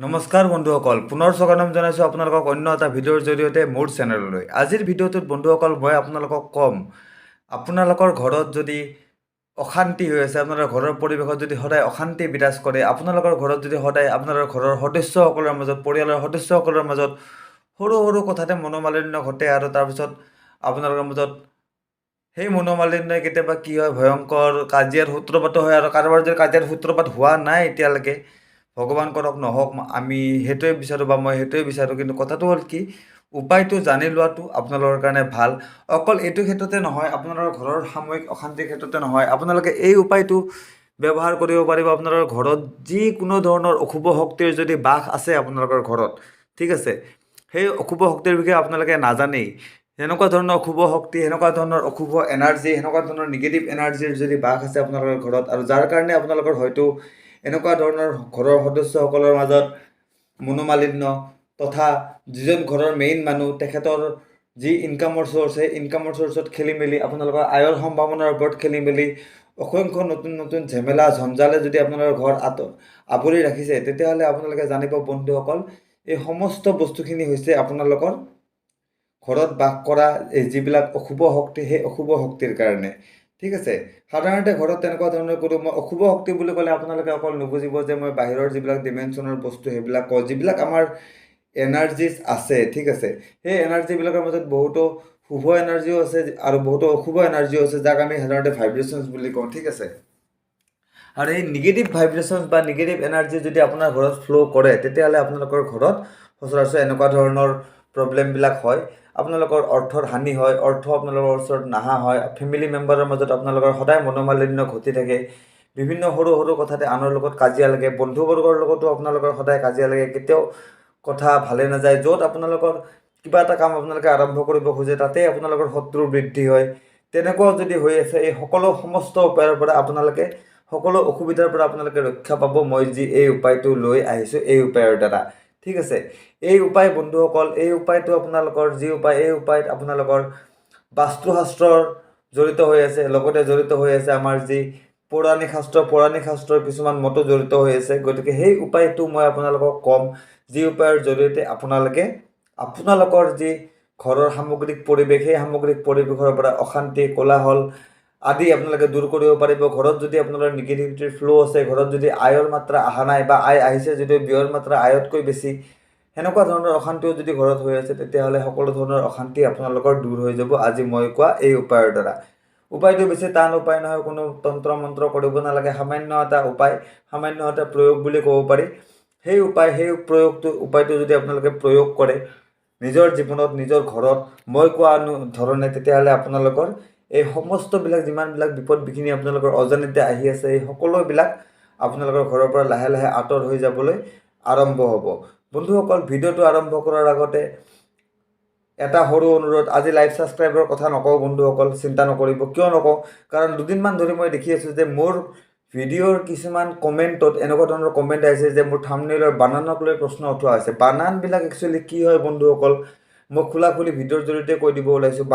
নমস্কাৰ বন্ধুসকল, পুনৰ স্বাগতম জনাইছোঁ আপোনালোকক অন্য এটা ভিডিঅ'ৰ জৰিয়তে মোৰ চেনেললৈ। আজিৰ ভিডিঅ'টোত বন্ধুসকল মই আপোনালোকক ক'ম, আপোনালোকৰ ঘৰত যদি অশান্তি হৈ আছে, আপোনালোকৰ ঘৰৰ পৰিৱেশত যদি সদায় অশান্তি বিৰাজ কৰে, আপোনালোকৰ ঘৰত যদি সদায় আপোনালোকৰ ঘৰৰ সদস্যসকলৰ মাজত, পৰিয়ালৰ সদস্যসকলৰ মাজত সৰু সৰু কথাতে মনোমালিন্য ঘটে আৰু তাৰপিছত আপোনালোকৰ মাজত সেই মনোমালিন্যই কেতিয়াবা কি হয়, ভয়ংকৰ কাজিয়াৰ সূত্ৰপাতো হয়। আৰু কাৰোবাৰ যদি কাজিয়াৰ সূত্ৰপাত হোৱা নাই এতিয়ালৈকে, ভগৱান কৰক নহওক, আমি সেইটোৱে বিচাৰোঁ বা মই সেইটোৱে বিচাৰোঁ। কিন্তু কথাটো হ'ল কি, উপায়টো জানি লোৱাটো আপোনালোকৰ কাৰণে ভাল। অকল এইটো ক্ষেত্ৰতে নহয়, আপোনালোকৰ ঘৰৰ সামূহিক অশান্তিৰ ক্ষেত্ৰতে নহয়, আপোনালোকে এই উপায়টো ব্যৱহাৰ কৰিব পাৰিব। আপোনালোকৰ ঘৰত যিকোনো ধৰণৰ অশুভ শক্তিৰ যদি বাস আছে আপোনালোকৰ ঘৰত, ঠিক আছে, সেই অশুভ শক্তিৰ বিষয়ে আপোনালোকে নাজানেই, সেনেকুৱা ধৰণৰ অশুভ শক্তি, সেনেকুৱা ধৰণৰ অশুভ এনাৰ্জি, সেনেকুৱা ধৰণৰ নিগেটিভ এনাৰ্জিৰ যদি বাস আছে আপোনালোকৰ ঘৰত, আৰু যাৰ কাৰণে আপোনালোকৰ হয়তো এনেকুৱা ধৰণৰ ঘৰৰ সদস্যসকলৰ মাজত মনোমালিন্য, তথা যিজন ঘৰৰ মেইন মানুহ তেখেতৰ যি ইনকামৰ চ'ৰ্চ, সেই ইনকামৰ চ'ৰ্চত খেলি মেলি, আপোনালোকৰ আয়ৰ সম্ভাৱনাৰ ওপৰত খেলি মেলি, অসংখ্য নতুন নতুন ঝেমেলা ঝঞ্জালে যদি আপোনালোকৰ ঘৰ আৱৰি ৰাখিছে, তেতিয়াহ'লে আপোনালোকে জানিব বন্ধুসকল, এই সমস্ত বস্তুখিনি হৈছে আপোনালোকৰ ঘৰত বাস কৰা এই যিবিলাক অশুভ শক্তি, সেই অশুভ শক্তিৰ কাৰণে, ঠিক আছে। সাধাৰণতে ঘৰত তেনেকুৱা ধৰণৰ কোনো, মই অশুভ শক্তি বুলি ক'লে আপোনালোকে অকল নুবুজিব যে মই বাহিৰৰ যিবিলাক ডিমেনশ্যনৰ বস্তু সেইবিলাক কওঁ, যিবিলাক আমাৰ এনাৰ্জিজ আছে, ঠিক আছে, সেই এনাৰ্জিবিলাকৰ মাজত বহুতো শুভ এনাৰ্জিও আছে আৰু বহুতো অশুভ এনাৰ্জিও আছে, যাক আমি সাধাৰণতে ভাইব্ৰেশ্যনছ বুলি কওঁ, ঠিক আছে। আৰু এই নিগেটিভ ভাইব্ৰেশ্যনছ বা নিগেটিভ এনাৰ্জি যদি আপোনাৰ ঘৰত ফ্ল' কৰে, তেতিয়াহ'লে আপোনালোকৰ ঘৰত সচৰাচৰ এনেকুৱা ধৰণৰ প্ৰব্লেমবিলাক হয়। আপোনালোকৰ অৰ্থৰ হানি হয়, অৰ্থ আপোনালোকৰ ওচৰত নাহা হয়, ফেমিলি মেম্বাৰৰ মাজত আপোনালোকৰ সদায় মনোমালিন্য ঘটি থাকে, বিভিন্ন সৰু সৰু কথাতে আনৰ লগত কাজিয়া লাগে, বন্ধুবৰ্গৰ লগতো আপোনালোকৰ সদায় কাজিয়া লাগে, কেতিয়াও কথা ভালে নাযায়। য'ত আপোনালোকৰ কিবা এটা কাম আপোনালোকে আৰম্ভ কৰিব খোজে, তাতে আপোনালোকৰ শত্ৰু বৃদ্ধি হয়। তেনেকুৱাও যদি হৈ আছে, এই সকলো সমস্ত উপায়ৰ পৰা আপোনালোকে, সকলো অসুবিধাৰ পৰা আপোনালোকে ৰক্ষা পাব, মই যি এই উপায়টো লৈ আহিছোঁ এই উপায়ৰ দ্বাৰা, ঠিক আছে। এই উপায় বন্ধুসকল, এই উপায়টো আপোনালোকৰ যি উপায়, এই উপায়ত আপোনালোকৰ বাস্তুশাস্ত্ৰৰ জড়িত হৈ আছে, লগতে জড়িত হৈ আছে আমাৰ যি পৌৰাণিক শাস্ত্ৰৰ কিছুমান মতো জড়িত হৈ আছে। গতিকে সেই উপায়টো মই আপোনালোকক ক'ম, যি উপায়ৰ জৰিয়তে আপোনালোকৰ যি ঘৰৰ সামগ্ৰিক পৰিৱেশ, সেই সামগ্ৰিক পৰিৱেশৰ পৰা অশান্তি, কোলাহল আদি আপোনালোকে দূৰ কৰিব পাৰিব। ঘৰত যদি আপোনালোকৰ নিগেটিভিটিৰ ফ্ল' আছে, ঘৰত যদি আয়ৰ মাত্ৰা অহা নাই বা আয় আহিছে যদিও ব্যয়ৰ মাত্ৰা আয়তকৈ বেছি, সেনেকুৱা ধৰণৰ অশান্তিও যদি ঘৰত হৈ আছে, তেতিয়াহ'লে সকলো ধৰণৰ অশান্তি আপোনালোকৰ দূৰ হৈ যাব আজি মই কোৱা এই উপায়ৰ দ্বাৰা। উপায়টো বেছি টান উপায় নহয়, কোনো তন্ত্ৰ মন্ত্ৰ কৰিব নালাগে, সামান্য এটা উপায়, সামান্য এটা প্ৰয়োগ বুলি ক'ব পাৰি। সেই উপায়টো যদি আপোনালোকে প্ৰয়োগ কৰে নিজৰ জীৱনত, নিজৰ ঘৰত, মই কোৱা ধৰণে, তেতিয়াহ'লে আপোনালোকৰ এই সমস্তবিলাক যিমানবিলাক বিপদ বিঘিনি আপোনালোকৰ অজানিতে আহি আছে, এই সকলোবিলাক আপোনালোকৰ ঘৰৰ পৰা লাহে লাহে আঁতৰ হৈ যাবলৈ আৰম্ভ হ'ব। বন্ধুসকল, ভিডিঅ'টো আৰম্ভ কৰাৰ আগতে এটা সৰু অনুৰোধ, আজি লাইভ ছাবস্ক্ৰাইবৰ কথা নকওঁ বন্ধুসকল, চিন্তা নকৰিব। কিয় নকওঁ, কাৰণ দুদিনমান ধৰি মই দেখি আছোঁ যে মোৰ ভিডিঅ'ৰ কিছুমান কমেণ্টত এনেকুৱা ধৰণৰ কমেণ্ট আহিছে যে মোৰ থাম্বনেইলৰ বানানক লৈ প্ৰশ্ন উঠোৱা হৈছে। বানানবিলাক একচুৱেলি কি হয় বন্ধুসকল, মই খোলাখুলি ভিডিঅ'ৰ জৰিয়তে কৈ দিব ওলাইছোঁ।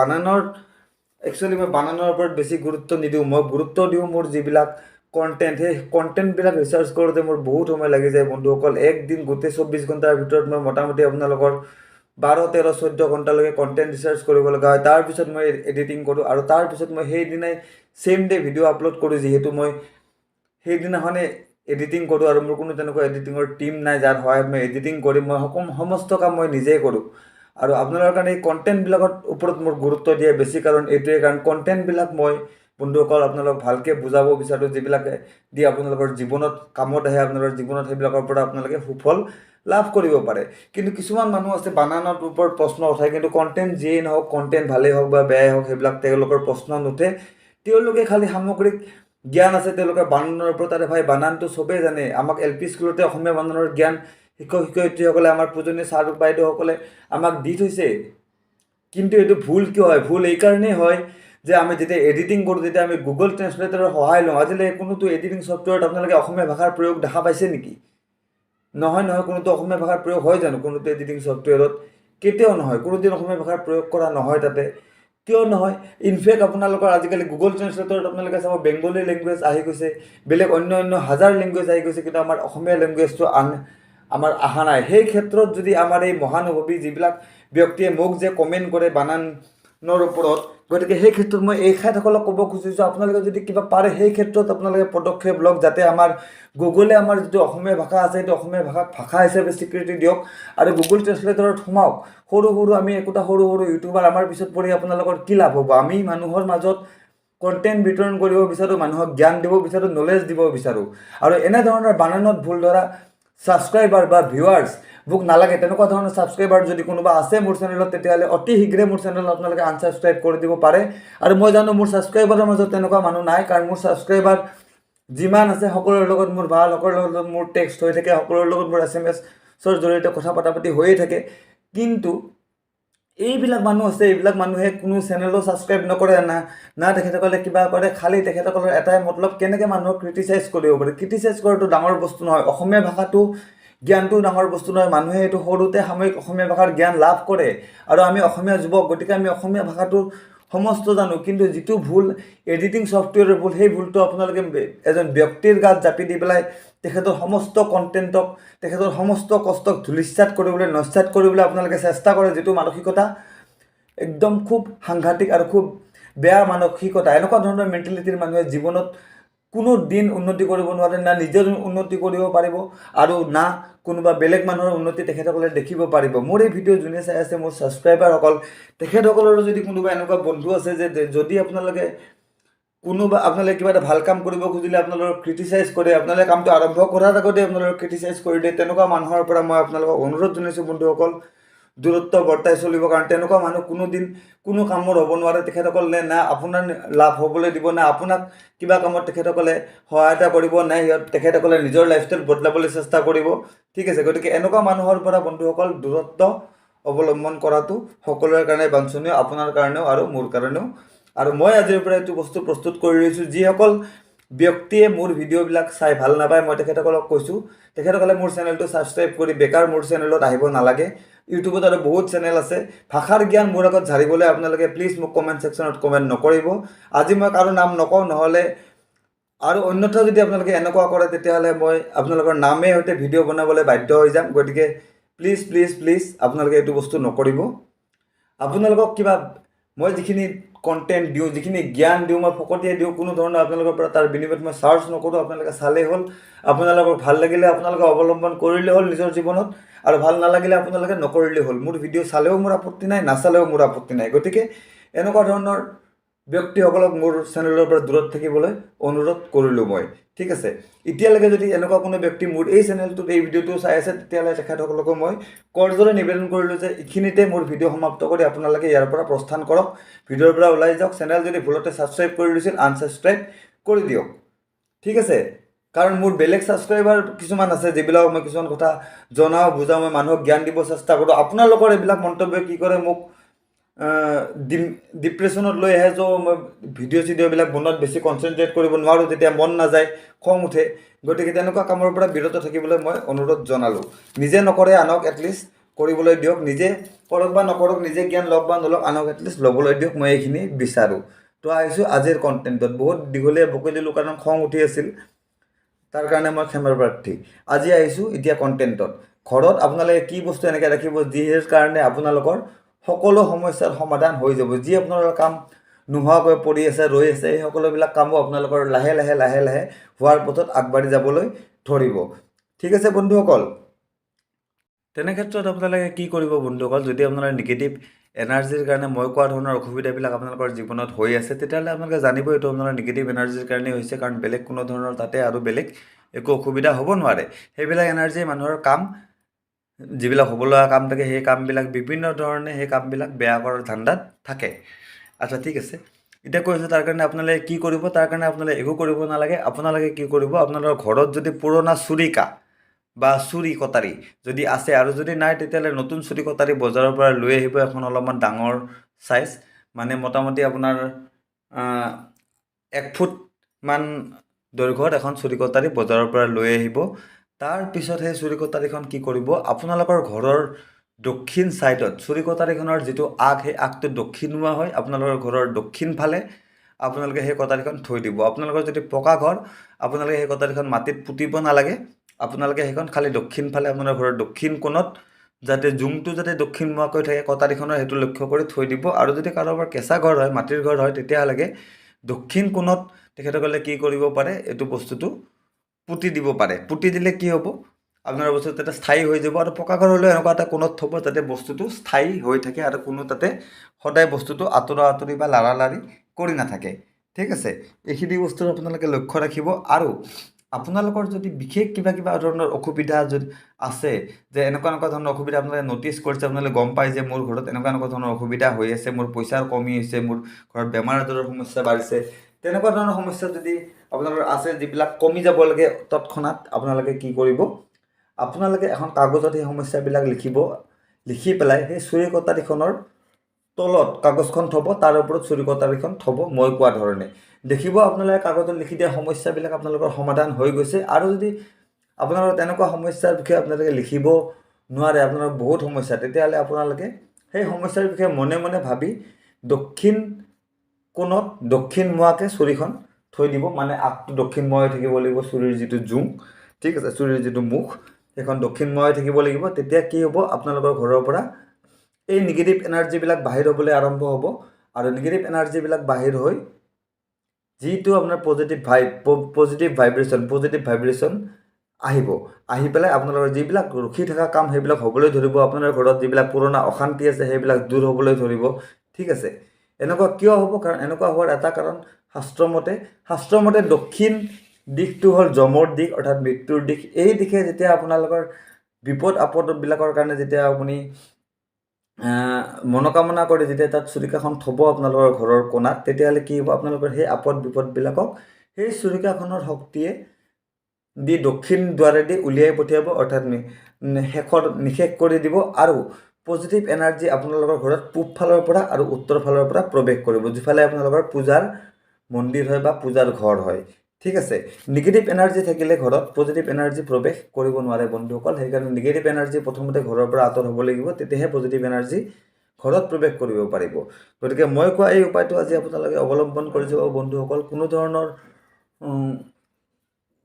একচুৱেলি মই বানানৰ ওপৰত বেছি গুৰুত্ব নিদিওঁ, মই গুৰুত্ব দিওঁ মোৰ যিবিলাক কণ্টেণ্ট, সেই কণ্টেণ্টবিলাক ৰিচাৰ্চ কৰোঁতে মোৰ বহুত সময় লাগি যায় বন্ধুসকল। একদিন গোটেই 24 ঘণ্টাৰ ভিতৰত মই মোটামুটি আপোনালোকৰ 12, 13, 14 ঘণ্টালৈকে কণ্টেণ্ট ৰিচাৰ্চ কৰিব লগা হয়। তাৰপিছত মই এডিটিং কৰোঁ, আৰু তাৰপিছত মই সেইদিনাই ছেইম ডে ভিডিঅ' আপলোড কৰোঁ, যিহেতু মই সেইদিনাখনে এডিটিং কৰোঁ, আৰু মোৰ কোনো তেনেকুৱা এডিটিঙৰ টীম নাই যাৰ সহায়ত মই এডিটিং কৰিম। মই সমস্ত কাম মই নিজেই কৰোঁ, আৰু আপোনালোকৰ কাৰণে এই কণ্টেণ্টবিলাকৰ ওপৰত মোৰ গুৰুত্ব দিয়ে বেছি কাৰণ এইটোৱে, কাৰণ কণ্টেণ্টবিলাক মই বন্ধুসকল আপোনালোকক ভালকৈ বুজাব বিচাৰোঁ, যিবিলাকে দি আপোনালোকৰ জীৱনত কামত আহে, আপোনালোকৰ জীৱনত সেইবিলাকৰ পৰা আপোনালোকে সুফল লাভ কৰিব পাৰে। কিন্তু কিছুমান মানুহ আছে বানানৰ ওপৰত প্ৰশ্ন উঠায়, কিন্তু কণ্টেণ্ট যিয়েই নহওক, কণ্টেণ্ট ভালেই হওক বা বেয়াই হওক, সেইবিলাক তেওঁলোকৰ প্ৰশ্ন নুঠে। তেওঁলোকে খালি সামগ্ৰিক জ্ঞান আছে তেওঁলোকৰ বানানৰ ওপৰত। আৰু ভাই, বানানটো চবেই জানে, আমাক LP স্কুলতে অসমীয়া বানানৰ জ্ঞান শিক্ষক শিক্ষয়িত্ৰীসকলে, আমাৰ পূজনীয় ছাৰ বাইদেউসকলে আমাক দি থৈছে। কিন্তু এইটো ভুল কিয় হয়? ভুল এইকাৰণেই হয় যে আমি যেতিয়া এডিটিং কৰোঁ, তেতিয়া আমি গুগল ট্ৰেঞ্চলেটৰৰ সহায় লওঁ। আজিলৈকে কোনোতো এডিটিং ছফ্টৱেৰত আপোনালোকে অসমীয়া ভাষাৰ প্ৰয়োগ দেখা পাইছে নেকি? নহয়, কোনোতো অসমীয়া ভাষাৰ প্ৰয়োগ হয় জানো কোনোতো এডিটিং ছফ্টৱেৰত? কেতিয়াও নহয়, কোনোদিন অসমীয়া ভাষাৰ প্ৰয়োগ কৰা নহয় তাতে। কিয় নহয়? ইনফেক্ট আপোনালোকৰ আজিকালি গুগল ট্ৰেঞ্চলেটৰত আপোনালোকে চাব, বেংগলী লেংগুৱেজ আহি গৈছে, বেলেগ অন্য হাজাৰ লেংগুৱেজ আহি গৈছে, কিন্তু আমাৰ অসমীয়া লেংগুৱেজটো আমাৰ অহা নাই। সেই ক্ষেত্ৰত যদি আমাৰ এই মহানুভৱী যিবিলাক ব্যক্তিয়ে মোক যে কমেণ্ট কৰে বানানৰ ওপৰত, গতিকে সেই ক্ষেত্ৰত মই এইসকলক ক'ব খুজিছোঁ, আপোনালোকে যদি কিবা পাৰে সেই ক্ষেত্ৰত আপোনালোকে পদক্ষেপ লওক, যাতে আমাৰ গুগলে আমাৰ যিটো অসমীয়া ভাষা আছে সেইটো অসমীয়া ভাষা হিচাপে স্বীকৃতি দিয়ক আৰু গুগল ট্ৰেঞ্চলেটৰত সোমাওক। আমি একোটা সৰু ইউটিউবাৰ আমাৰ পিছত পৰি আপোনালোকৰ কি লাভ হ'ব? আমি মানুহৰ মাজত কণ্টেণ্ট বিতৰণ কৰিব বিচাৰোঁ, মানুহক জ্ঞান দিব বিচাৰোঁ, নলেজ দিব বিচাৰোঁ, আৰু এনেধৰণৰ বানানত ভুল ধৰা ছাবস্ক্ৰাইবাৰ বা ভিউৱাৰ্ছ মোক নালাগে। তেনেকুৱা ধৰণৰ ছাবস্ক্ৰাইবাৰ যদি কোনোবা আছে মোৰ চেনেলত, তেতিয়াহ'লে অতি শীঘ্ৰে মোৰ চেনেলত আপোনালোকে আনছাবস্ক্ৰাইব কৰি দিব পাৰে। আৰু মই জানো মোৰ ছাবস্ক্ৰাইবাৰৰ মাজত তেনেকুৱা মানুহ নাই, কাৰণ মোৰ ছাবস্ক্ৰাইবাৰ যিমান আছে সকলোৰে লগত মোৰ ভাল, সকলোৰে লগত মোৰ টেক্সট হৈ থাকে, সকলোৰে লগত মোৰ SMS-ৰ জৰিয়তে কথা পাতি হৈয়ে থাকে। কিন্তু এইবিলাক মানুহ আছে, এইবিলাক মানুহে কোনো চেনেলো ছাবস্ক্ৰাইব নকৰে, না তেখেতসকলে কিবা কৰে, খালি তেখেতসকলৰ এটাই মতলব কেনেকৈ মানুহক ক্ৰিটিচাইজ কৰিব পাৰে। ক্ৰিটিচাইজ কৰাটো ডাঙৰ বস্তু নহয়, অসমীয়া ভাষাটো জ্ঞানটো ডাঙৰ বস্তু নহয়। মানুহে এইটো সৰুতে সাময়িক অসমীয়া ভাষাৰ জ্ঞান লাভ কৰে, আৰু আমি অসমীয়া যুৱক, গতিকে আমি অসমীয়া ভাষাটো সমস্ত জানো। কিন্তু যিটো ভুল এডিটিং ছফ্টৱেৰৰ ভুল, সেই ভুলটো আপোনালোকে এজন ব্যক্তিৰ গাত জাপি দি পেলাই তেখেতৰ সমস্ত কণ্টেণ্টক, তেখেতৰ সমস্ত কষ্টক ধূলিসাৎ কৰিবলৈ, নস্যাৎ কৰিবলৈ আপোনালোকে চেষ্টা কৰে, যিটো মানসিকতা একদম খুব সাংঘাতিক আৰু খুব বেয়া মানসিকতা। এনেকুৱা ধৰণৰ মেণ্টেলিটিৰ মানুহে জীৱনত কোনো দিন উন্নতি কৰিব নোৱাৰে, না নিজৰ উন্নতি কৰিব পাৰিব আৰু না কোনোবা বেলেগ মানুহৰ উন্নতি তেখেতসকলে দেখিব পাৰিব। মোৰ এই ভিডিঅ' যোনে চাই আছে, মোৰ ছাবস্ক্ৰাইবাৰসকল, তেখেতসকলৰো যদি কোনোবা এনেকুৱা বন্ধু আছে যে যদি আপোনালোকে কিবা এটা ভাল কাম কৰিব খুজিলে আপোনালোকক ক্ৰিটিচাইজ কৰে, আপোনালোকে কামটো আৰম্ভ কৰাৰ আগতে আপোনালোকক ক্ৰিটিচাইজ কৰি দিয়ে, তেনেকুৱা মানুহৰ পৰা মই আপোনালোকক অনুৰোধ জনাইছোঁ বন্ধুসকল, দূৰত্ব বৰ্তাই চলিব। কাৰণ তেনেকুৱা মানুহ কোনোদিন কোনো কামৰ হ'ব নোৱাৰে। তেখেতসকল না আপোনাৰ লাভ হ'বলৈ দিব, না আপোনাক কিবা কামত তেখেতসকলে সহায়তা কৰিব, নাই তেখেতসকলে নিজৰ লাইফষ্টাইল বদলাবলৈ চেষ্টা কৰিব। ঠিক আছে, গতিকে এনেকুৱা মানুহৰ পৰা বন্ধুসকল দূৰত্ব অৱলম্বন কৰাটো সকলোৰে কাৰণে বাঞ্ছনীয়, আপোনাৰ কাৰণেও আৰু মোৰ কাৰণেও। আৰু মই আজিৰ পৰা এইটো বস্তু প্ৰস্তুত কৰি লৈছোঁ। যিসকল ব্যক্তিয়ে মোৰ ভিডিঅ'বিলাক চাই ভাল নাপায়, মই তেখেতসকলক কৈছোঁ, তেখেতসকলে মোৰ চেনেলটো ছাবস্ক্ৰাইব কৰি বেকাৰ মোৰ চেনেলত আহিব নালাগে। ইউটিউবত আৰু বহুত চেনেল আছে। ভাষাৰ জ্ঞান মোৰ আগত ঝাৰিবলৈ আপোনালোকে প্লিজ মোক কমেণ্ট ছেকশ্যনত কমেণ্ট নকৰিব। আজি মই কাৰো নাম নকওঁ, নহ'লে আৰু অন্যথা যদি আপোনালোকে এনেকুৱা কৰে, তেতিয়াহ'লে মই আপোনালোকৰ নামেই সৈতে ভিডিঅ' বনাবলৈ বাধ্য হৈ যাম। গতিকে প্লিজ প্লিজ প্লিজ আপোনালোকে এইটো বস্তু নকৰিব। আপোনালোকক মই যিখিনি কণ্টেণ্ট দিওঁ, যিখিনি জ্ঞান দিওঁ, মই ফকতীয়াই দিওঁ, কোনো ধৰণৰ আপোনালোকৰ পৰা তাৰ বিনিময়ত মই চাৰ্জ নকৰোঁ। আপোনালোকে চালেই হ'ল, আপোনালোকক ভাল লাগিলে আপোনালোকে অৱলম্বন কৰিলেই হ'ল নিজৰ জীৱনত, আৰু ভাল নালাগিলে আপোনালোকে নকৰিলেই হ'ল। মোৰ ভিডিঅ' চালেও মোৰ আপত্তি নাই, নাচালেও মোৰ আপত্তি নাই। গতিকে এনেকুৱা ধৰণৰ ব্যক্তিসকলক মোৰ চেনেলৰ পৰা দূৰত থাকিবলৈ অনুৰোধ কৰিলোঁ মই। ঠিক আছে, এতিয়ালৈকে যদি এনেকুৱা কোনো ব্যক্তি মোৰ এই চেনেলটোত এই ভিডিঅ'টো চাই আছে, তেতিয়াহ'লে তেখেতসকলকো মই কৰজোৰে নিবেদন কৰিলোঁ যে এইখিনিতে মোৰ ভিডিঅ' সমাপ্ত কৰি আপোনালোকে ইয়াৰ পৰা প্ৰস্থান কৰক, ভিডিঅ'ৰ পৰা ওলাই যাওক। চেনেল যদি ভুলতে ছাবস্ক্ৰাইব কৰি দিছিল, আনছাবস্ক্ৰাইব কৰি দিয়ক। ঠিক আছে, কাৰণ মোৰ বেলেগ ছাবস্ক্ৰাইবাৰ কিছুমান আছে, যিবিলাক মই কিছুমান কথা জনাওঁ, বুজাওঁ, মই মানুহক জ্ঞান দিব চেষ্টা কৰোঁ। আপোনালোকৰ এইবিলাক মন্তব্যই কি কৰে, মোক ডিপ্ৰেশ্যনত লৈ আহে, যে মই ভিডিঅ'বিলাক বনোৱাত বেছি কনচেনট্ৰেট কৰিব নোৱাৰোঁ, তেতিয়া মন নাযায়, খং উঠে। গতিকে তেনেকুৱা কামৰ পৰা বিৰত থাকিবলৈ মই অনুৰোধ জনালোঁ। নিজে নকৰে আনক এটলিষ্ট কৰিবলৈ দিয়ক, নিজে কৰক বা নকৰক, নিজে জ্ঞান লওক বা নলওক, আনক এটলিষ্ট ল'বলৈ দিয়ক। মই এইখিনি বিচাৰোঁ। তো আহিছোঁ আজিৰ কণ্টেণ্টত। বহুত দীঘলীয়া বকি দিলোঁ কাৰণ খং উঠি আছিল, তাৰ কাৰণে মই ক্ষমাৰ প্ৰাৰ্থী। আজি আহিছোঁ এতিয়া কণ্টেণ্টত। ঘৰত আপোনালোকে কি বস্তু এনেকৈ ৰাখিব যিৰ কাৰণে আপোনালোকৰ সকলো সমস্যাৰ সমাধান হৈ যাব। যি আপোনালোকৰ কাম নোহোৱাকৈ পৰি আছে, ৰৈ আছে, এই সকলোবিলাক কামো আপোনালোকৰ লাহে লাহে লাহে লাহে হোৱাৰ পথত আগবাঢ়ি যাবলৈ ধৰিব। ঠিক আছে বন্ধুসকল, তেনে ক্ষেত্ৰত আপোনালোকে কি কৰিব বন্ধুসকল, যদি আপোনালোকে নিগেটিভ এনাৰ্জিৰ কাৰণে মই কোৱা ধৰণৰ অসুবিধাবিলাক আপোনালোকৰ জীৱনত হৈ আছে, তেতিয়াহ'লে আপোনালোকে জানিব এইটো আপোনালোকৰ নিগেটিভ এনাৰ্জিৰ কাৰণেই হৈছে, কাৰণ বেলেগ কোনো ধৰণৰ তাতে আৰু বেলেগ একো অসুবিধা হ'ব নোৱাৰে। সেইবিলাক এনাৰ্জি মানুহৰ কাম, যিবিলাক হ'ব লগা কাম থাকে, সেই কামবিলাক বিভিন্ন ধৰণে সেই কামবিলাক বেয়া কৰাৰ ধান্দাত থাকে। আচ্ছা ঠিক আছে, এতিয়া কৈছোঁ তাৰ কাৰণে আপোনালোকে কি কৰিব। তাৰ কাৰণে আপোনালোকে একো কৰিব নালাগে। আপোনালোকে কি কৰিব, আপোনালোকৰ ঘৰত যদি পুৰণা চুৰিকা বা চুৰি কটাৰী যদি আছে, আৰু যদি নাই তেতিয়াহ'লে নতুন চুৰি কটাৰী বজাৰৰ পৰা লৈ আহিব, এখন অলপমান ডাঙৰ চাইজ, মানে মোটামুটি আপোনাৰ 1 ফুটমান দৈৰ্ঘ্যত এখন চুৰি কটাৰী বজাৰৰ পৰা লৈ আহিব। তাৰপিছত সেই চুৰি কটাৰীখন কি কৰিব, আপোনালোকৰ ঘৰৰ দক্ষিণ ছাইডত চুৰি কটাৰীখনৰ যিটো আগ, সেই আগটো দক্ষিণমুৱা হয়, আপোনালোকৰ ঘৰৰ দক্ষিণ ফালে আপোনালোকে সেই কটাৰীখন থৈ দিব। আপোনালোকৰ যদি পকা ঘৰ, আপোনালোকে সেই কটাৰীখন মাটিত পুতিব নালাগে, আপোনালোকে সেইখন খালি দক্ষিণ ফালে আপোনাৰ ঘৰৰ দক্ষিণ কোণত যাতে জুংটো যাতে দক্ষিণমুৱাকৈ থাকে কটাৰীখনৰ সেইটো লক্ষ্য কৰি থৈ দিব। আৰু যদি কাৰোবাৰ কেঁচা ঘৰ হয়, মাটিৰ ঘৰ হয়, তেতিয়াহ'লে দক্ষিণ কোণত তেখেতসকলে কি কৰিব পাৰে, এইটো বস্তুটো পুতি দিব পাৰে। পুতি দিলে কি হ'ব, আপোনাৰ বস্তুটো তাতে স্থায়ী হৈ যাব। আৰু পকা ঘৰ হ'লেও এনেকুৱা এটা কোণত থ'ব যাতে বস্তুটো স্থায়ী হৈ থাকে আৰু কোনো তাতে সদায় বস্তুটো আঁতৰা আঁতৰি বা লাৰালাৰি কৰি নাথাকে। ঠিক আছে, এইখিনি বস্তু আপোনালোকে লক্ষ্য ৰাখিব। আৰু আপোনালোকৰ যদি বিশেষ কিবা ধৰণৰ অসুবিধা যদি আছে, যে এনেকুৱা ধৰণৰ অসুবিধা আপোনালোকে ন'টিছ কৰিছে, আপোনালোকে গম পায় যে মোৰ ঘৰত এনেকুৱা ধৰণৰ অসুবিধা হৈ আছে, মোৰ পইচাৰ কমি হৈছে, মোৰ ঘৰত বেমাৰ আজাৰৰ সমস্যা বাঢ়িছে, তেনেকুৱা ধৰণৰ সমস্যা যদি আপোনালোকৰ আছে, যিবিলাক কমি যাব লাগে তৎক্ষণাত, আপোনালোকে কি কৰিব, আপোনালোকে এখন কাগজত সেই সমস্যাবিলাক লিখি পেলাই সেই চুৰি কটাৰীখনৰ তলত কাগজখন থ'ব, তাৰ ওপৰত চুৰি কটাৰীখন থ'ব। মই কোৱা ধৰণে দেখিব আপোনালোকে কাগজত লিখি দিয়া সমস্যাবিলাক আপোনালোকৰ সমাধান হৈ গৈছে। আৰু যদি আপোনালোকৰ তেনেকুৱা সমস্যাৰ বিষয়ে আপোনালোকে লিখিব নোৱাৰে, আপোনালোকৰ বহুত সমস্যা, তেতিয়াহ'লে আপোনালোকে সেই সমস্যাৰ বিষয়ে মনে মনে ভাবি দক্ষিণ কোণত দক্ষিণমুৱাকৈ চুৰিখন থৈ দিব। মানে আগটো দক্ষিণমুৱা হৈ থাকিব লাগিব, চুৰিৰ যিটো জোং, ঠিক আছে, চুৰিৰ যিটো মুখ, সেইখন দক্ষিণমুৱা হৈ থাকিব লাগিব। তেতিয়া কি হ'ব, আপোনালোকৰ ঘৰৰ পৰা এই নিগেটিভ এনাৰ্জিবিলাক বাহিৰ হ'বলৈ আৰম্ভ হ'ব। আৰু নিগেটিভ এনাৰ্জিবিলাক বাহিৰ হৈ যিটো আপোনাৰ পজিটিভ ভাইব্ৰেশ্যন আহি পেলাই আপোনালোকৰ যিবিলাক ৰখি থকা কাম সেইবিলাক হ'বলৈ ধৰিব। আপোনাৰ ঘৰত যিবিলাক পুৰণা অশান্তি আছে সেইবিলাক দূৰ হ'বলৈ ধৰিব। ঠিক আছে, এনেকুৱা কিয় হ'ব, কাৰণ এনেকুৱা হোৱাৰ এটা কাৰণ শাস্ত্ৰমতে দক্ষিণ দিশটো হ'ল যমৰ দিশ, অৰ্থাৎ মৃত্যুৰ দিশ। এই দিশে যেতিয়া আপোনালোকৰ বিপদ আপদবিলাকৰ কাৰণে যেতিয়া আপুনি মনোকামনা কৰি যেতিয়া তাত চুৰিকাখন থ'ব আপোনালোকৰ ঘৰৰ কোণাত, তেতিয়াহ'লে কি হ'ব, আপোনালোকৰ সেই আপদ বিপদবিলাকক সেই চুৰিকাখনৰ শক্তিয়ে দি দক্ষিণ দুৱাৰেদি উলিয়াই পঠিয়াব, অৰ্থাৎ শেষত নিশেষ কৰি দিব। আৰু পজিটিভ এনাৰ্জি আপোনালোকৰ ঘৰত পূব ফালৰ পৰা আৰু উত্তৰ ফালৰ পৰা প্ৰৱেশ কৰিব, যিফালে আপোনালোকৰ পূজাৰ মন্দিৰ হয় বা পূজাৰ ঘৰ হয়। ঠিক আছে, নিগেটিভ এনাৰ্জি থাকিলে ঘৰত পজিটিভ এনাৰ্জি প্ৰৱেশ কৰিব নোৱাৰে বন্ধুসকল। সেইকাৰণে নিগেটিভ এনাৰ্জি প্ৰথমতে ঘৰৰ পৰা আঁতৰ হ'ব লাগিব, তেতিয়াহে পজিটিভ এনাৰ্জি ঘৰত প্ৰৱেশ কৰিব পাৰিব। গতিকে মই কোৱা এই উপায়টো আজি আপোনালোকে অৱলম্বন কৰি যাব বন্ধুসকল। কোনো ধৰণৰ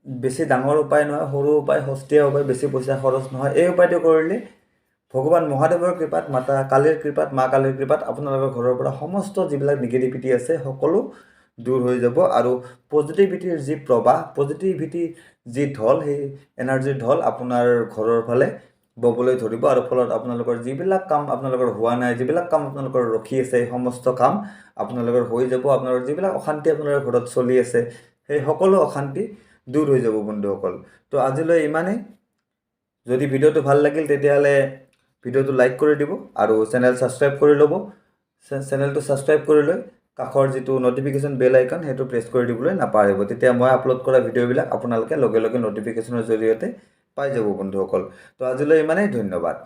বেছি ডাঙৰ উপায় নহয়, সৰু উপায়, সস্তীয়া উপায়, বেছি পইচা খৰচ নহয়। এই উপায়টো কৰিলে ভগৱান মহাদেৱৰ কৃপাত, মা কালীৰ কৃপাত আপোনালোকৰ ঘৰৰ পৰা সমস্ত যিবিলাক নিগেটিভিটি আছে সকলো দূৰ হৈ যাব। আৰু পজিটিভিটিৰ যি প্ৰবাহ, পজিটিভিটিৰ যি ঢল, সেই এনাৰ্জিৰ ঢল আপোনাৰ ঘৰৰ ফালে ববলৈ ধৰিব। আৰু ফলত আপোনালোকৰ যিবিলাক কাম আপোনালোকৰ হোৱা নাই, যিবিলাক কাম আপোনালোকৰ ৰখি আছে, সেই সমস্ত কাম আপোনালোকৰ হৈ যাব। আপোনালোকৰ যিবিলাক অশান্তি আপোনালোকৰ ঘৰত চলি আছে, সেই সকলো অশান্তি দূৰ হৈ যাব বন্ধুসকল। তো আজিলৈ ইমানেই। যদি ভিডিঅ'টো ভাল লাগিল তেতিয়াহ'লে ভিডিঅ'টো লাইক কৰি দিব আৰু চেনেলটো ছাবস্ক্ৰাইব কৰি লৈ কাষৰ যিটো নটিফিকেশ্যন বেল আইকন সেইটো প্ৰেছ কৰি দিবলৈ নাপাহৰিব। তেতিয়া মই আপলোড কৰা ভিডিঅ'বিলাক আপোনালোকে লগে লগে নটিফিকেশ্যনৰ জৰিয়তে পাই যাব বন্ধুসকল। তো আজিলৈ ইমানেই, ধন্যবাদ।